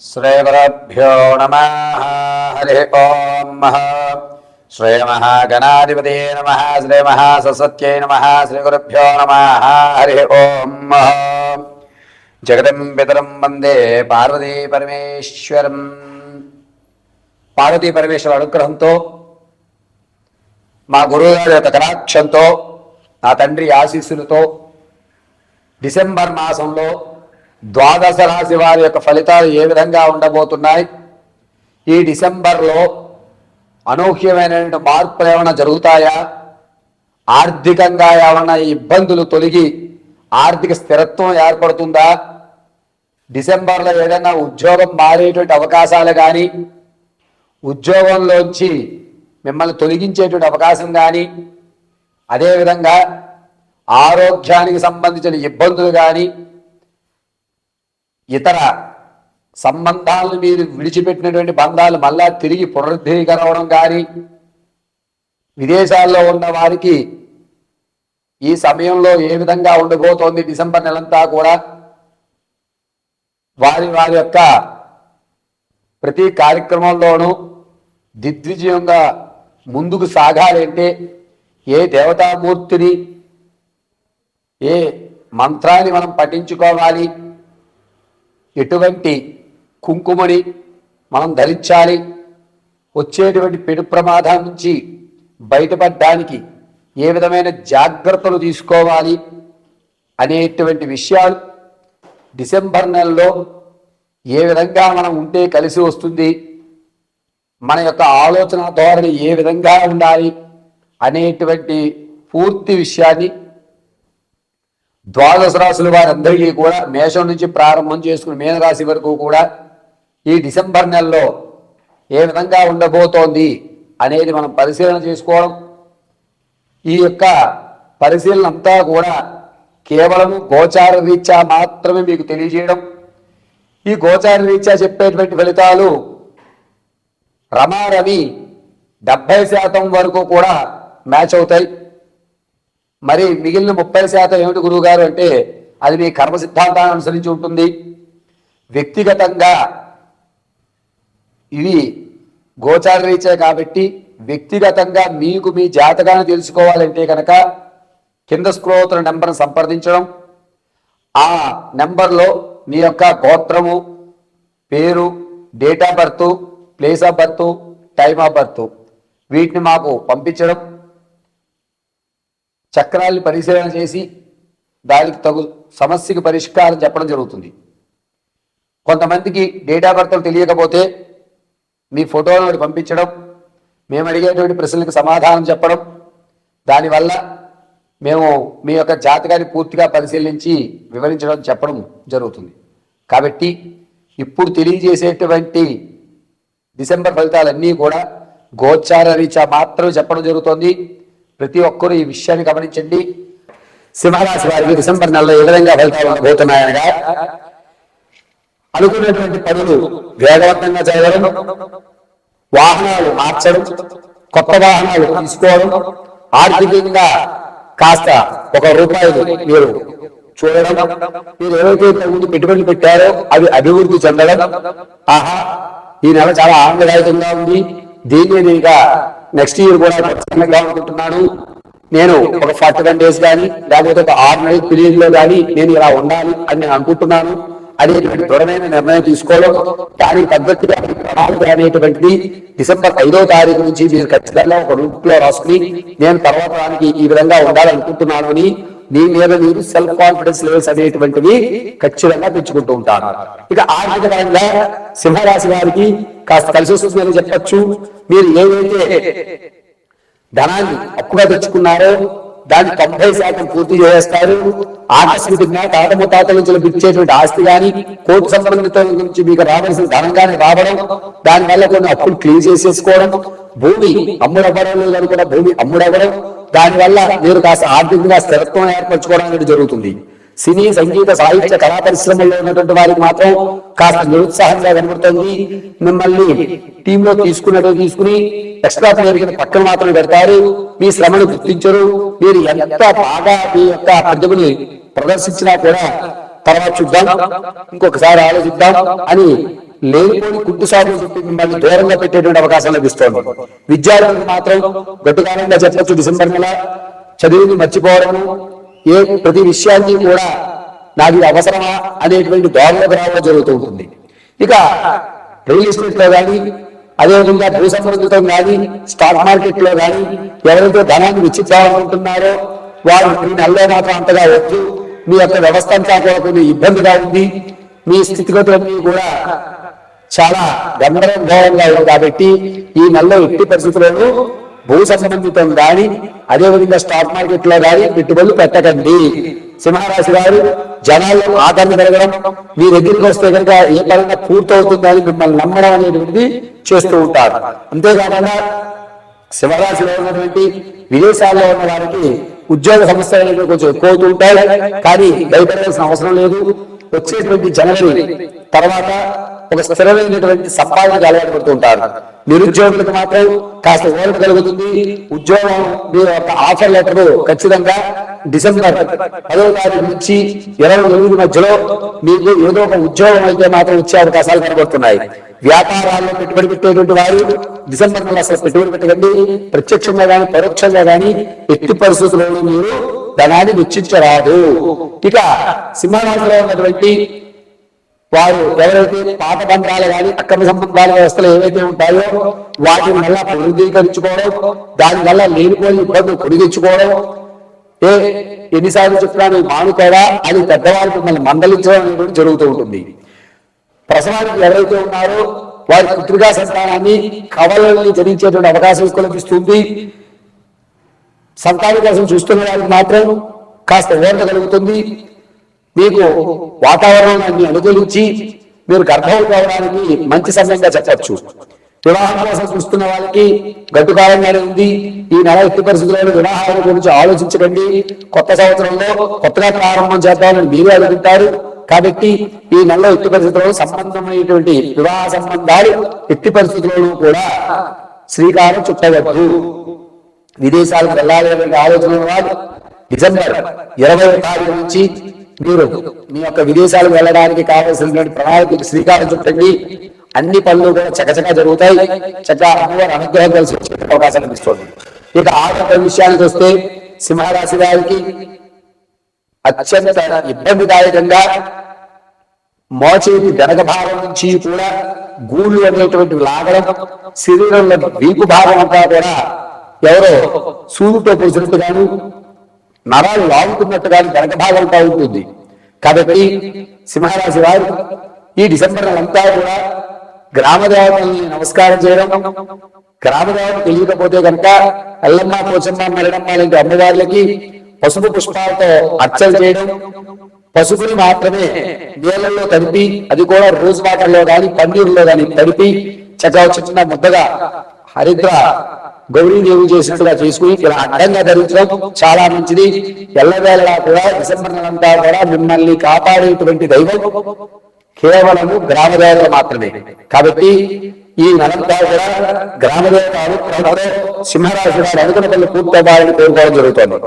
श्रीगुरुभ्यो नमः। हरि ओम। श्रीमहागणाधिपते नमः। श्रीमहासरस्वत्यै नमः। श्रीगुरुभ्यो नमः। हरि ओम। जगदं पितरं वंदे पार्वती परमेश्वरं। పార్వతీ పరమేశ్వర అనుగ్రహంతో మా గురువుగారి యొక్క కటాక్షంతో నా తండ్రి ఆశీస్సులతో డిసెంబర్ మాసంలో ద్వాదశ రాశి వారి యొక్క ఫలితాలు ఏ విధంగా ఉండబోతున్నాయి, ఈ డిసెంబర్లో అనూహ్యమైన మార్పులు ఏమైనా జరుగుతాయా, ఆర్థికంగా ఏమైనా ఇబ్బందులు తొలగి ఆర్థిక స్థిరత్వం ఏర్పడుతుందా, డిసెంబర్లో ఏదైనా ఉద్యోగం మారేటువంటి అవకాశాలు కానీ, ఉద్యోగంలోంచి మిమ్మల్ని తొలగించేటువంటి అవకాశం కానీ, అదేవిధంగా ఆరోగ్యానికి సంబంధించిన ఇబ్బందులు కానీ, ఇతర సంబంధాలను మీరు విడిచిపెట్టినటువంటి బంధాలు మళ్ళా తిరిగి పునరుద్ధీకరవడం కానీ, విదేశాల్లో ఉన్న వారికి ఈ సమయంలో ఏ విధంగా ఉండబోతోంది డిసెంబర్ నెలంతా కూడా, వారి వారి యొక్క ప్రతి కార్యక్రమంలోనూ దిగ్విజయంగా ముందుకు సాగాలంటే ఏ దేవతామూర్తిని, ఏ మంత్రాన్ని మనం పఠించుకోవాలి, ఎటువంటి కుంకుమని మనం ధరించాలి, వచ్చేటువంటి పెను ప్రమాదం నుంచి బయటపడడానికి ఏ విధమైన జాగ్రత్తలు తీసుకోవాలి అనేటువంటి విషయాలు డిసెంబర్ నెలలో ఏ విధంగా మనం ఉంటే కలిసి వస్తుంది, మన యొక్క ఆలోచన ధోరణి ఏ విధంగా ఉండాలి అనేటువంటి పూర్తి విషయాన్ని ద్వాదశ రాశుల వారందరికీ కూడా మేషం నుంచి ప్రారంభం చేసుకుని మీనరాశి వరకు కూడా ఈ డిసెంబర్ నెలలో ఏ విధంగా ఉండబోతోంది అనేది మనం పరిశీలన చేసుకోవడం, ఈ యొక్క పరిశీలన అంతా కూడా కేవలం గోచార రీత్యా మాత్రమే మీకు తెలియజేయడం. ఈ గోచార రీత్యా చెప్పేటువంటి ఫలితాలు రమారమి 70% వరకు కూడా మ్యాచ్ అవుతాయి. మరి మిగిలిన 30% ఏమిటి గురువుగారు అంటే, అది మీ కర్మ సిద్ధాంతాన్ని అనుసరించి ఉంటుంది. వ్యక్తిగతంగా ఇవి గోచార రీత్యా కాబట్టి వ్యక్తిగతంగా మీకు మీ జాతకాన్ని తెలుసుకోవాలంటే కనుక కింద స్క్రోల్ అవుతున్న నెంబర్ని సంప్రదించడం, ఆ నెంబర్లో మీ యొక్క గోత్రము, పేరు, date of birth, place of birth, time of birth వీటిని మాకు పంపించడం, చక్రాల్ని పరిశీలన చేసి దానికి తగు సమస్యకి పరిష్కారం చెప్పడం జరుగుతుంది. కొంతమందికి డేట్ ఆఫ్ బర్త్ తెలియకపోతే మీ ఫోటోలను పంపించడం, మేము అడిగేటువంటి ప్రశ్నలకు సమాధానం చెప్పడం, దానివల్ల మేము మీ యొక్క జాతకాన్ని పూర్తిగా పరిశీలించి వివరించడం చెప్పడం జరుగుతుంది. కాబట్టి ఇప్పుడు తెలియజేసేటువంటి డిసెంబర్ ఫలితాలన్నీ కూడా గోచార రీత్యా మాత్రమే చెప్పడం జరుగుతుంది. ప్రతి ఒక్కరూ ఈ విషయాన్ని గమనించండి. సింహరాశి వారికి డిసెంబర్ నెలలో ఏ విధంగా ఫలితాలు ఉండబోతున్నాయనగా, అనుకున్నటువంటి పనులు వేగవంతంగా జరగడం, వాహనాలు మార్చడం, కొత్త వాహనాలు తీసుకోవడం, ఆర్థికంగా కాస్త ₹1 మీరు చూడడం, మీరు ఏవైతే ముందు పెట్టుబడులు పెట్టారో అవి అభివృద్ధి చెందడం, ఆహా ఈ నెల చాలా ఆనందదాయకంగా ఉంది, దీన్ని నేను ఇక నెక్స్ట్ ఇయర్ కూడా ఖచ్చితంగా అనుకుంటున్నాను, నేను ఒక 41 days కానీ లేకపోతే ఒక 6 నెలల పీరియడ్ లో కానీ నేను ఇలా ఉండాలి అని నేను అనుకుంటున్నాను అనేటువంటి దృఢమైన నిర్ణయం తీసుకోవడం, దానికి తగ్గట్టుగా ప్రణాళిక అనేటువంటిది డిసెంబర్ 5వ తారీఖు నుంచి మీరు ఖచ్చితంగా ఒక రూట్లో రాసుకుని నేను తర్వాత దానికి ఈ విధంగా ఉండాలనుకుంటున్నాను అని మీ మీద మీరు సెల్ఫ్ కాన్ఫిడెన్స్ లెవెల్స్ అనేటువంటివి ఖచ్చితంగా పెంచుకుంటూ ఉంటారు. ఇక ఆర్థికంగా సింహరాశి వారికి కాస్త కలిసి వస్తుందని చెప్పచ్చు. మీరు ఏవైతే ధనాన్ని అప్పుగా తెచ్చుకున్నారో దాన్ని 90% పూర్తి చేస్తారు. ఆకస్మికంగా తాత ముత్తాతల నుంచి లభించేటువంటి ఆస్తి కానీ, కోర్టు సంబంధిత నుంచి మీకు రావాల్సిన ధనం కానీ రావడం, దానివల్ల కొన్ని అప్పులు క్లీన్ చేసేసుకోవడం, భూమి అమ్ముడవ్వడం లేదని కూడా భూమి అమ్ముడవ్వడం, దానివల్ల మీరు కాస్త ఆర్థికంగా స్థిరత్వం ఏర్పరచుకోవడం అనేది జరుగుతుంది. సినీ, సంగీత, సాహిత్య, కళా పరిశ్రమల్లో ఉన్నటువంటి వారికి మాత్రం కాస్త నిరుత్సాహంగా కనబడుతుంది. మిమ్మల్ని టీంలో తీసుకుని ఎక్స్ట్రా ప్లేయర్ కింద పక్కన మాత్రం పెడతారు. మీ శ్రమను గుర్తించరు. మీరు ఎంత బాగా మీ యొక్క ప్రతిభని ప్రదర్శించినా కూడా తర్వాత చూద్దాం, ఇంకొకసారి ఆలోచిద్దాం అని లేనిపోని కుట్టు సాగులు చుట్టూ మిమ్మల్ని దూరంగా పెట్టేటువంటి అవకాశం లభిస్తోంది. విద్యార్థులకు మాత్రం గట్టుకాలంగా చెప్పచ్చు, డిసెంబర్ నెల చదువుని మర్చిపోవడము, ప్రతి విషయాన్ని కూడా నాకు అవసరమా అనేటువంటి దోరలోకి రావడం జరుగుతూ ఉంటుంది. ఇక రియల్ ఎస్టేట్ లో కానీ, అదేవిధంగా భూ సంబంధితం కానీ, స్టాక్ మార్కెట్ లో కానీ ఎవరైతే ధనాన్ని వెచ్చిద్దామనుకుంటున్నారో వారు ఈ నెలలో మాత్రం అంతగా వద్దు. మీ యొక్క వ్యవస్థ అంతా కూడా కొన్ని ఇబ్బందిగా ఉంది, మీ స్థితిగతులన్నీ కూడా చాలా గందరగోళంగా ఉంది. కాబట్టి ఈ నెలలో ఎట్టి పరిస్థితుల్లోనూ భూ సంబంధితం కానీ, అదేవిధంగా స్టాక్ మార్కెట్ లో కానీ పెట్టుబడులు పెట్టకండి. సింహరాశి వారు జనాల్లో ఆదరణ పెరగడం, మీ దగ్గరికి వస్తే కనుక ఏ పరంగా పూర్తవుతుందని మిమ్మల్ని నమ్మడం అనేటువంటిది చేస్తూ ఉంటారు. అంతేకాకుండా సింహరాశిలో ఉన్నటువంటి విదేశాల్లో ఉన్న వారికి ఉద్యోగ సమస్యలు కొంచెం ఎక్కువ అవుతూ ఉంటాయి. కానీ భయపడాల్సిన అవసరం లేదు. వచ్చేటువంటి జనవరి తర్వాత ఒక స్థిరమైనటువంటి సంపాదనకు అలవాటు పడుతూ ఉంటారు. నిరుద్యోగులకు మాత్రం కాస్త ఊరట కలుగుతుంది. ఉద్యోగం మీ యొక్క ఆఫర్ లెటర్ ఖచ్చితంగా డిసెంబర్ 10వ తారీఖు నుంచి 29 మధ్యలో మీకు ఏదో ఒక ఉద్యోగం అయితే మాత్రం వచ్చే అవకాశాలు కనబడుతున్నాయి. వ్యాపారాల్లో పెట్టుబడి పెట్టేటువంటి వారు డిసెంబర్ నెల అసలు పెట్టుబడి పెట్టకండి. ప్రత్యక్షంగా కానీ పరోక్షంగా కానీ ఎట్టి పరిస్థితుల్లోనూ మీరు ధనాన్ని వెచ్చించరాదు. ఇక సింహరాశిలో ఉన్నటువంటి వారు ఎవరైతే పాత బంధాలు కానీ అక్రమ సంబంధాల వ్యవస్థలు ఏవైతే ఉంటాయో వాటిని వల్ల పునరుద్ధీకరించుకోవడం, దానివల్ల లేనిపోయిన ఇబ్బందులు పొడిగించుకోవడం, ఎన్నిసార్లు చెప్పినా మానుకోవా అని పెద్దవారు మిమ్మల్ని మందలించడం అనేది జరుగుతూ ఉంటుంది. ప్రసవానికి ఎవరైతే ఉన్నారో వారి పుత్రికా సంతానాన్ని కవలని జరించేటువంటి అవకాశం ఎక్కువ లభిస్తుంది. సంతానం కోసం చూస్తున్న వారికి మాత్రం కాస్త ఊరట కలుగుతుంది. మీకు వాతావరణాన్ని అనుకూలించి మీరు గర్భవతి అవడానికి మంచి సమయంగా చెప్పచ్చు. వివాహం కోసం చూస్తున్న వాళ్ళకి గట్టు కాలంగానే ఉంది. ఈ నెల ఎట్టి పరిస్థితుల్లో వివాహాల గురించి ఆలోచించకండి. కొత్త సంవత్సరంలో కొత్తగా ప్రారంభం చేద్దామని మీరే అనుకుంటారు. కాబట్టి ఈ నెలలో ఎట్టి పరిస్థితుల్లో సంబంధమైనటువంటి వివాహ సంబంధాలు ఎట్టి పరిస్థితుల్లోనూ కూడా శ్రీకారం చుట్టవద్దు. విదేశాలకు వెళ్ళాలనే ఆలోచన వాళ్ళు డిసెంబర్ 20వ తారీఖు నుంచి మీరు మీ యొక్క విదేశాలకు వెళ్ళడానికి కావాల్సినటువంటి ప్రణాళికలకు శ్రీకారం చుట్టండి. అన్ని పనులు కూడా చకచకా జరుగుతాయి. చక్కగా అమ్మవారి అనుగ్రహం కలిసి వచ్చే అవకాశం లభిస్తుంది. ఇక ఆరోగ్య విషయానికి వస్తే సింహరాశి వారికి అత్యంత ఇబ్బందిదాయకంగా మోచేతి వెనక భాగం నుంచి కూడా గూళ్ళు అనేటువంటి లాగడం, శరీరంలో వీపు భాగం అంతా కూడా ఎవరో సూదుతో పొడిచినట్టుగాను నరాలు లాగుతున్నట్టుగాను వెనక భాగం అంతా ఉంటుంది. కాబట్టి సింహరాశి వారు ఈ డిసెంబర్ అంతా కూడా గ్రామదేవతల్ని నమస్కారం చేయడం, గ్రామదేవత తెలియకపోతే కనుక ఎల్లమ్మ, పోచమ్మ, మరణమ్మ లాంటి అమ్మవార్లకి పసుపు పుష్పాలతో అర్చన చేయడం, పసుపుని మాత్రమే నీళ్ళల్లో తడిపి, అది కూడా రోజు వాటర్లో కానీ పన్నీరులో కానీ తడిపి చక్కగా చిన్న ముద్దగా హరిద్ర గౌరీదేవి చేసినట్టుగా చేసుకుని ఇలా అడ్డంగా ధరించడం చాలా మంచిది. ఎల్లవేళలా కూడా డిసెంబర్ నెలంతా కూడా మిమ్మల్ని కాపాడేటువంటి దైవం కేవలము గ్రామదేవత మాత్రమే. కాబట్టి ఈ నెలంతా కూడా గ్రామదేవత అనుగ్రహంతో సింహరాశి వారు అనుకున్న పనులు పూర్తవ్వాలని కోరుకోవడం జరుగుతుంది.